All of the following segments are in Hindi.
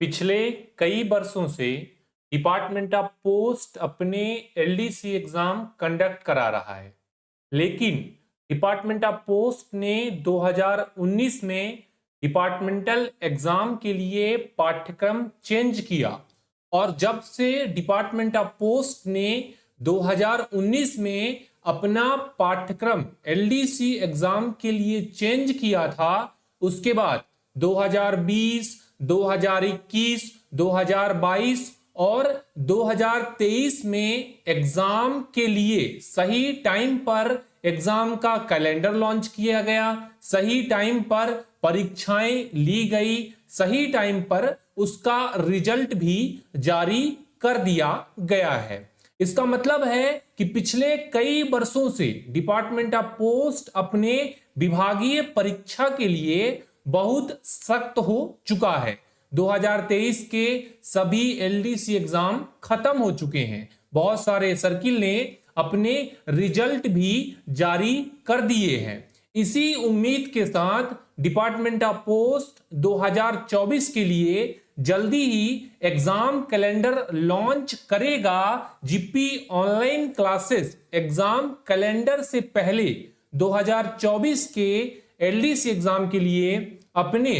पिछले कई वर्षों से डिपार्टमेंट ऑफ पोस्ट अपने एलडीसी एग्जाम कंडक्ट करा रहा है, लेकिन डिपार्टमेंट ऑफ पोस्ट ने 2019 में डिपार्टमेंटल एग्जाम के लिए पाठ्यक्रम चेंज किया। और जब से डिपार्टमेंट ऑफ पोस्ट ने 2019 में अपना पाठ्यक्रम एलडीसी एग्जाम के लिए चेंज किया था, उसके बाद 2020, 2021, 2022 और 2023 में एग्जाम के लिए सही टाइम पर एग्जाम का कैलेंडर लॉन्च किया गया, सही टाइम पर परीक्षाएं ली गई, सही टाइम पर उसका रिजल्ट भी जारी कर दिया गया है। इसका मतलब है कि पिछले कई वर्षों से डिपार्टमेंट ऑफ पोस्ट अपने विभागीय परीक्षा के लिए बहुत सख्त हो चुका है। 2023 के सभी एलडीसी एग्जाम खत्म हो चुके हैं। बहुत सारे सर्किल ने अपने रिजल्ट भी जारी कर दिए हैं। इसी उम्मीद के साथ डिपार्टमेंट ऑफ पोस्ट 2024 के लिए जल्दी ही एग्जाम कैलेंडर लॉन्च करेगा। GP online classes exam calendar से पहले 2024 के एलडीसी एग्जाम के लिए अपने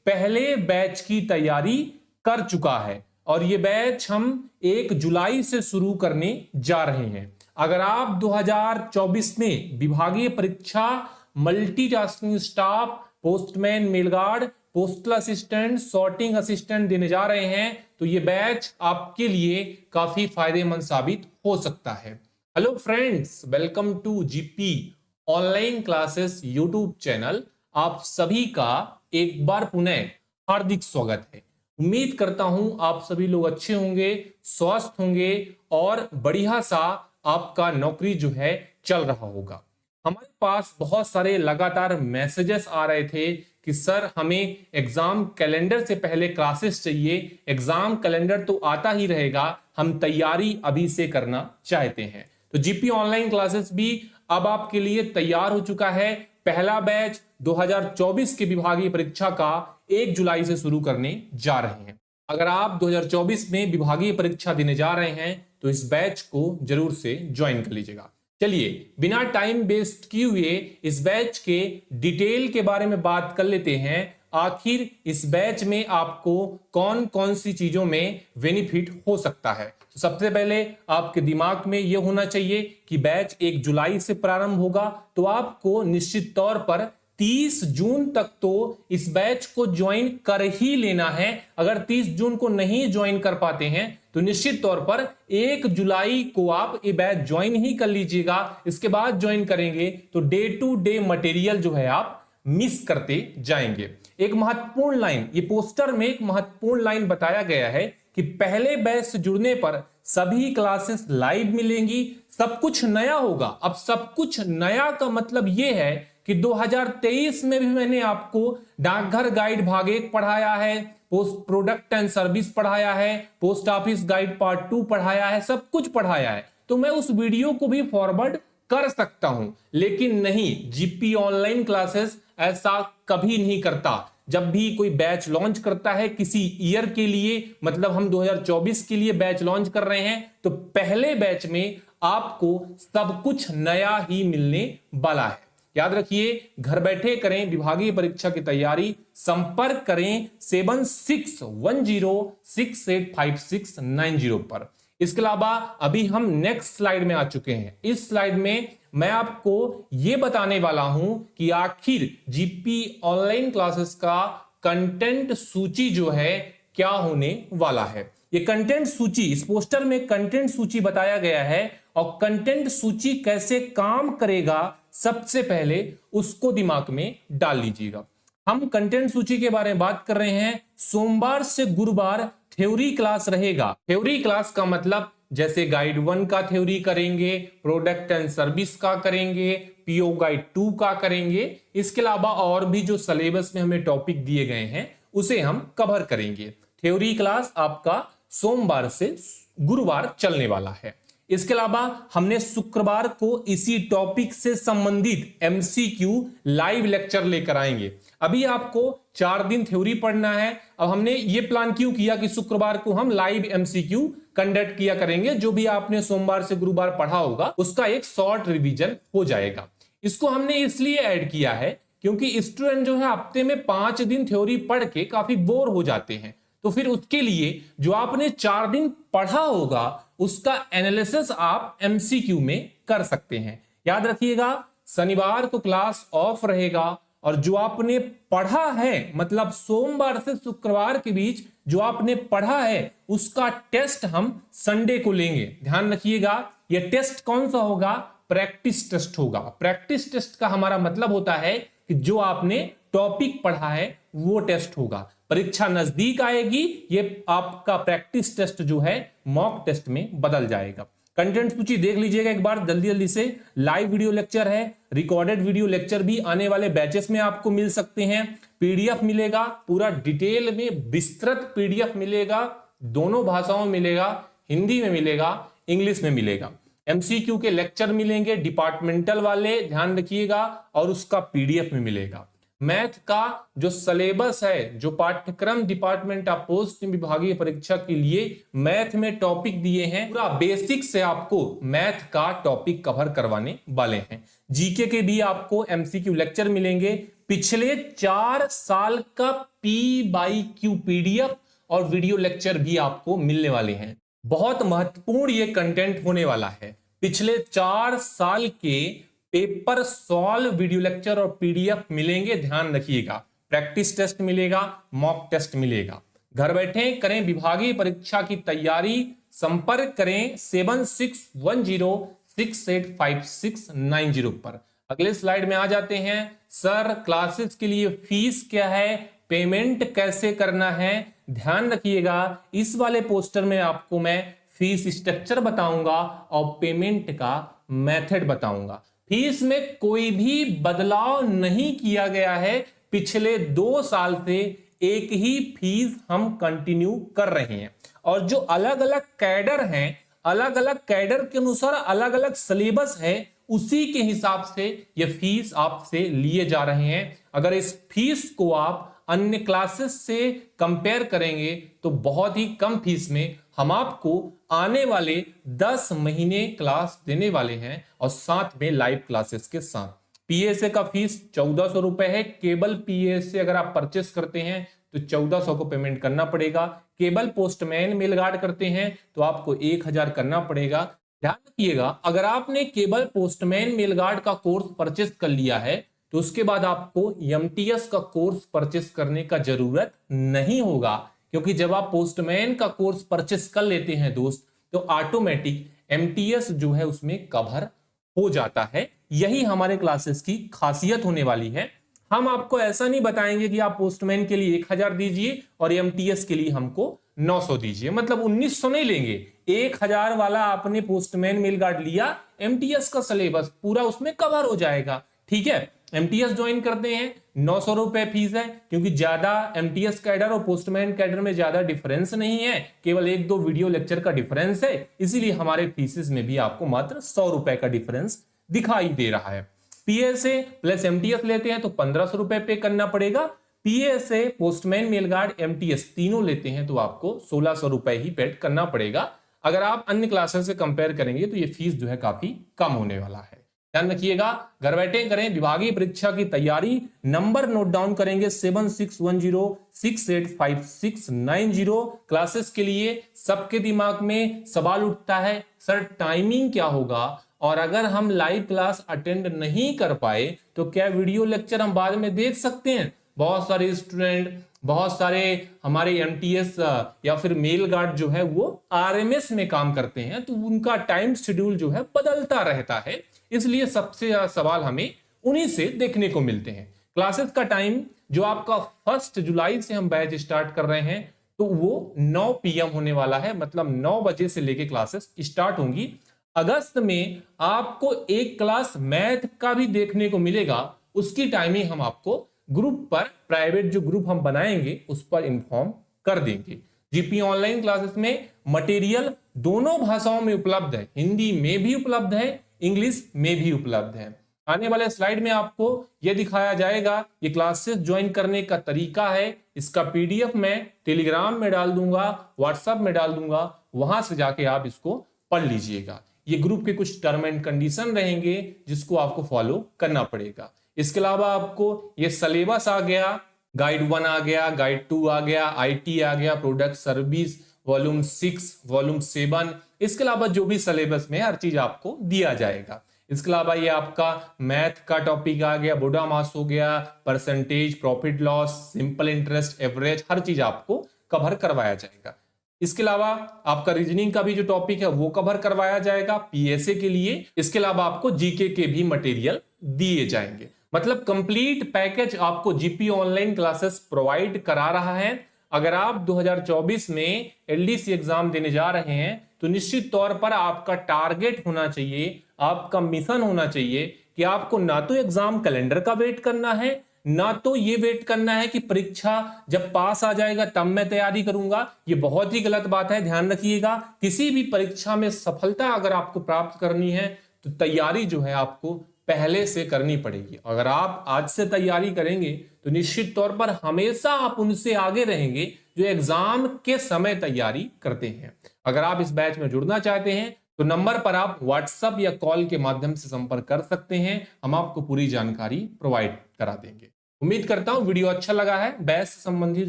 पहले बैच की तैयारी कर चुका है और ये बैच हम 1 जुलाई से शुरू करने जा रहे हैं। अगर आप 2024 में विभागीय परीक्षा multitasking staff, postman, mail guard, postal assistant, sorting assistant देने जा रहे हैं तो ये बैच आपके लिए काफी फायदेमंद साबित हो सकता है। Hello friends, welcome to GP online classes YouTube channel. आप सभी का एक बार पुनः हार्दिक स्वागत है। उम्मीद करता हूं आप सभी लोग अच्छे होंगे, स्वस्थ होंगे और बढ़िया सा आपका नौकरी जो है चल रहा होगा। हमारे पास बहुत सारे लगातार मैसेजेस आ रहे थे कि सर हमें एग्जाम कैलेंडर से पहले क्लासेस चाहिए, एग्जाम कैलेंडर तो आता ही रहेगा, हम तैयारी अभी से करना चाहते हैं। तो जीपी ऑनलाइन क्लासेस भी अब आपके लिए तैयार हो चुका है। पहला बैच 2024 की विभागीय परीक्षा का 1 जुलाई से शुरू करने जा रहे हैं। अगर आप 2024 में विभागीय परीक्षा देने जा रहे हैं तो इस बैच को जरूर से ज्वाइन कर लीजिएगा। चलिए बिना टाइम वेस्ट किए हुए इस बैच के डिटेल के बारे में बात कर लेते हैं। आखिर इस बैच में आपको कौन कौन सी चीजों में बेनिफिट हो सकता है। तो सबसे पहले आपके दिमाग में यह होना चाहिए कि बैच 1 जुलाई से प्रारंभ होगा, तो आपको निश्चित तौर पर 30 जून तक तो इस बैच को ज्वाइन कर ही लेना है। अगर 30 जून को नहीं ज्वाइन कर पाते हैं तो निश्चित तौर पर 1 जुलाई को आप ये बैच ज्वाइन ही कर लीजिएगा। इसके बाद ज्वाइन करेंगे तो डे टू डे मटेरियल जो है आप मिस करते जाएंगे। एक महत्वपूर्ण लाइन, ये पोस्टर में एक महत्वपूर्ण लाइन बताया गया है कि पहले बैच से जुड़ने पर सभी क्लासेस लाइव मिलेंगी, सब कुछ नया होगा। अब सब कुछ नया का मतलब यह है कि 2023 में भी मैंने आपको डाकघर गाइड भाग 1 पढ़ाया है, पोस्ट प्रोडक्ट एंड सर्विस पढ़ाया है, पोस्ट ऑफिस गाइड पार्ट 2 पढ़ाया है, सब कुछ पढ़ाया है। तो मैं उस वीडियो को भी फॉरवर्ड कर सकता हूं, लेकिन नहीं, जीपी ऑनलाइन क्लासेस ऐसा कभी नहीं करता। जब भी कोई बैच लॉन्च करता है किसी ईयर के लिए, मतलब हम 2024 के लिए बैच लॉन्च कर रहे हैं, तो पहले बैच में आपको सब कुछ नया ही मिलने वाला है। याद रखिए, घर बैठे करें विभागीय परीक्षा की तैयारी, संपर्क करें 7610685690 पर। इसके अलावा अभी हम नेक्स्ट स्लाइड में आ चुके हैं। इस स्लाइड में मैं आपको यह बताने वाला हूं कि आखिर जीपी ऑनलाइन क्लासेस का कंटेंट सूची जो है क्या होने वाला है। ये कंटेंट सूची, इस पोस्टर में कंटेंट सूची बताया गया है और कंटेंट सूची कैसे काम करेगा सबसे पहले उसको दिमाग में डाल लीजिएगा। हम कंटेंट सूची के बारे में बात कर रहे हैं। सोमवार से गुरुवार थ्योरी क्लास रहेगा। थ्योरी क्लास का मतलब जैसे गाइड 1 का थ्योरी करेंगे, प्रोडक्ट एंड सर्विस का करेंगे, पीओ गाइड 2 का करेंगे। इसके अलावा और भी जो सिलेबस में हमें टॉपिक दिए गए हैं उसे हम कवर करेंगे। थ्योरी क्लास आपका सोमवार से गुरुवार चलने वाला है। इसके अलावा हमने शुक्रवार को इसी टॉपिक से संबंधित एमसीक्यू लाइव लेक्चर लेकर आएंगे। अभी आपको 4 दिन थ्योरी पढ़ना है। अब हमने ये प्लान क्यों किया कि शुक्रवार को हम लाइव एमसीक्यू कंडक्ट किया करेंगे, जो भी आपने सोमवार से गुरुवार पढ़ा होगा उसका एक शॉर्ट रिवीजन हो जाएगा। इसको हमने इसलिए ऐड किया है क्योंकि स्टूडेंट जो है हफ्ते में 5 दिन थ्योरी पढ़ के काफी बोर हो जाते हैं, तो फिर उसके लिए जो आपने 4 दिन पढ़ा होगा उसका एनालिसिस आप एमसीक्यू में कर सकते हैं। याद रखिएगा, शनिवार को क्लास ऑफ रहेगा और जो आपने पढ़ा है, मतलब सोमवार से शुक्रवार के बीच जो आपने पढ़ा है उसका टेस्ट हम संडे को लेंगे। ध्यान रखिएगा, यह टेस्ट कौन सा होगा? प्रैक्टिस टेस्ट होगा। प्रैक्टिस टेस्ट का हमारा मतलब होता है कि जो आपने टॉपिक पढ़ा है वो टेस्ट होगा। परीक्षा नजदीक आएगी, ये आपका प्रैक्टिस टेस्ट जो है मॉक टेस्ट में बदल जाएगा। कंटेंट सूची देख लीजिएगा एक बार जल्दी जल्दी से। लाइव वीडियो लेक्चर है, रिकॉर्डेड वीडियो लेक्चर भी आने वाले बैचेस में आपको मिल सकते हैं। पीडीएफ मिलेगा, पूरा डिटेल में विस्तृत पीडीएफ मिलेगा, दोनों भाषाओं में मिलेगा, हिंदी में मिलेगा, इंग्लिश में मिलेगा। एमसीक्यू के लेक्चर मिलेंगे डिपार्टमेंटल वाले, ध्यान रखिएगा, और उसका पीडीएफ में मिलेगा। मैथ का जो सिलेबस है, जो पाठ्यक्रम डिपार्टमेंट ऑफ पोस्ट विभागीय परीक्षा के लिए मैथ में टॉपिक दिए हैं, पूरा बेसिक से आपको मैथ का टॉपिक कवर करवाने वाले हैं। जीके के भी आपको एमसीक्यू लेक्चर मिलेंगे, पिछले 4 साल का P/Q पीडीएफ और वीडियो लेक्चर भी आपको मिलने वाले हैं। बहुत महत्वपूर्ण ये कंटेंट होने वाला है। पिछले 4 साल के पेपर सॉल्व वीडियो लेक्चर और पीडीएफ मिलेंगे, ध्यान रखिएगा। प्रैक्टिस टेस्ट मिलेगा, मॉक टेस्ट मिलेगा। घर बैठे करें विभागीय परीक्षा की तैयारी, संपर्क करें 7610685690 पर। अगले स्लाइड में आ जाते हैं। सर क्लासेस के लिए फीस क्या है, पेमेंट कैसे करना है? ध्यान रखिएगा, इस वाले पोस्टर में आपको मैं फीस स्ट्रक्चर बताऊंगा और पेमेंट का मेथड बताऊंगा। फीस में कोई भी बदलाव नहीं किया गया है। पिछले 2 साल से एक ही फीस हम कंटिन्यू कर रहे हैं, और जो अलग अलग कैडर हैं, अलग अलग कैडर के अनुसार अलग अलग सिलेबस है, उसी के हिसाब से ये फीस आपसे लिए जा रहे हैं। अगर इस फीस को आप अन्य क्लासेस से कंपेयर करेंगे तो बहुत ही कम फीस में हम आपको आने वाले 10 महीने क्लास देने वाले हैं, और साथ में लाइव क्लासेस के साथ। पीएसए का फीस 1400 रुपए है। केबल पीएसए अगर आप परचेस करते हैं तो 1400 को पेमेंट करना पड़ेगा। केबल पोस्टमैन मेल गार्ड करते हैं तो आपको 1000 करना पड़ेगा। ध्यान रखिएगा, अगर आपने केबल पोस्टमैन मेल गार्ड का कोर्स परचेस कर लिया है तो उसके बाद आपको एमटीएस का कोर्स परचेस करने का जरूरत नहीं होगा, क्योंकि जब आप पोस्टमैन का कोर्स परचेस कर लेते हैं दोस्त, तो ऑटोमेटिक एमटीएस जो है उसमें कवर हो जाता है। यही हमारे क्लासेस की खासियत होने वाली है। हम आपको ऐसा नहीं बताएंगे कि आप पोस्टमैन के लिए 1000 दीजिए और एमटीएस के लिए हमको 900 दीजिए, मतलब 1900 नहीं लेंगे। 1000 वाला आपने पोस्टमैन मेल गार्ड लिया, एमटीएस का सिलेबस पूरा उसमें कवर हो जाएगा। ठीक है, एमटीएस ज्वाइन करते हैं, 900 रुपए फीस है, क्योंकि ज्यादा एमटीएस कैडर और पोस्टमैन कैडर में ज्यादा डिफरेंस नहीं है, केवल 1-2 वीडियो लेक्चर का डिफरेंस है, इसीलिए हमारे फीसेस में भी आपको मात्र 100 रुपए का डिफरेंस दिखाई दे रहा है। पीएसए प्लस एमटीएस लेते हैं तो 1500 रुपए पे करना पड़ेगा। PSA, postman mail guard, MTS तीनों लेते हैं तो आपको 1600 रुपए ही पेड करना पड़ेगा। अगर आप अन्य क्लासेस से कंपेयर करेंगे तो ये फीस जो है काफी कम होने वाला है। ध्यान रखिएगा, घर बैठे करें विभागीय परीक्षा की तैयारी। नंबर नोट डाउन करेंगे 7610685690। क्लासेस के लिए सबके दिमाग में सवाल उठता है, सर टाइमिंग क्या होगा, और अगर हम लाइव क्लास अटेंड नहीं कर पाए तो क्या वीडियो लेक्चर हम बाद में देख सकते हैं? बहुत सारे स्टूडेंट, बहुत सारे हमारे एमटीएस या फिर मेल गार्ड जो है वो आरएमएस में काम करते हैं, तो उनका टाइम शेड्यूल जो है बदलता रहता है, इसलिए सबसे ज्यादा सवाल हमें उन्हीं से देखने को मिलते हैं। क्लासेस का टाइम जो आपका 1 जुलाई से हम बैच स्टार्ट कर रहे हैं तो वो 9 PM होने वाला है, मतलब 9 बजे से लेके क्लासेस स्टार्ट होंगी। अगस्त में आपको एक क्लास मैथ का भी देखने को मिलेगा, उसकी टाइमिंग हम आपको ग्रुप पर, प्राइवेट जो ग्रुप हम बनाएंगे उस पर इन्फॉर्म कर देंगे। जीपी ऑनलाइन क्लासेस में मटेरियल दोनों भाषाओं में उपलब्ध है, हिंदी में भी उपलब्ध है, इंग्लिश में भी उपलब्ध है। आने वाले स्लाइड में आपको यह दिखाया जाएगा, ये क्लासेस ज्वाइन करने का तरीका है। इसका पीडीएफ मैं टेलीग्राम में डाल दूंगा, व्हाट्सएप में डाल दूंगा, वहां से जाके आप इसको पढ़ लीजिएगा। ये ग्रुप के कुछ टर्म एंड कंडीशन रहेंगे जिसको आपको फॉलो करना पड़ेगा। इसके अलावा आपको ये सिलेबस आ गया, गाइड 1 आ गया, गाइड 2 आ गया, आईटी आ गया, प्रोडक्ट सर्विस वॉल्यूम 6, वॉल्यूम 7। इसके अलावा जो भी सिलेबस में हर चीज आपको दिया जाएगा। इसके अलावा ये आपका मैथ का टॉपिक आ गया, बोडा मास हो गया, percentage, profit loss, simple interest, average, हर चीज आपको कवर करवाया जाएगा। इसके अलावा आपका रीजनिंग का भी जो टॉपिक है वो कवर करवाया जाएगा पीएसए के लिए। इसके अलावा आपको जीके के भी मटेरियल दिए जाएंगे। मतलब कंप्लीट पैकेज आपको जीपी ऑनलाइन क्लासेस प्रोवाइड करा रहा है। अगर आप 2024 में एलडीसी एग्जाम देने जा रहे हैं तो निश्चित तौर पर आपका टारगेट होना चाहिए, आपका मिशन होना चाहिए कि आपको ना तो एग्जाम कैलेंडर का वेट करना है, ना तो ये वेट करना है कि परीक्षा जब पास आ जाएगा तब मैं तैयारी करूंगा। ये बहुत ही गलत बात है, ध्यान रखिएगा। किसी भी परीक्षा में सफलता अगर आपको प्राप्त करनी है तो तैयारी जो है आपको पहले से करनी पड़ेगी। अगर आप आज से तैयारी करेंगे तो निश्चित तौर पर हमेशा आप उनसे आगे रहेंगे जो एग्जाम के समय तैयारी करते हैं। अगर आप इस बैच में जुड़ना चाहते हैं तो नंबर पर आप व्हाट्सएप या कॉल के माध्यम से संपर्क कर सकते हैं, हम आपको पूरी जानकारी प्रोवाइड करा देंगे। उम्मीद करता हूं वीडियो अच्छा लगा है। बैच से संबंधित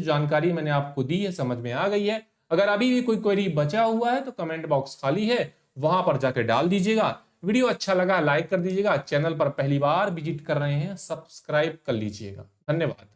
जानकारी मैंने आपको दी है, समझ में आ गई है। अगर अभी भी कोई क्वेरी बचा हुआ है तो कमेंट बॉक्स खाली है, वहां पर जाकर डाल दीजिएगा। वीडियो अच्छा लगा लाइक कर दीजिएगा। चैनल पर पहली बार विजिट कर रहे हैं सब्सक्राइब कर लीजिएगा। धन्यवाद।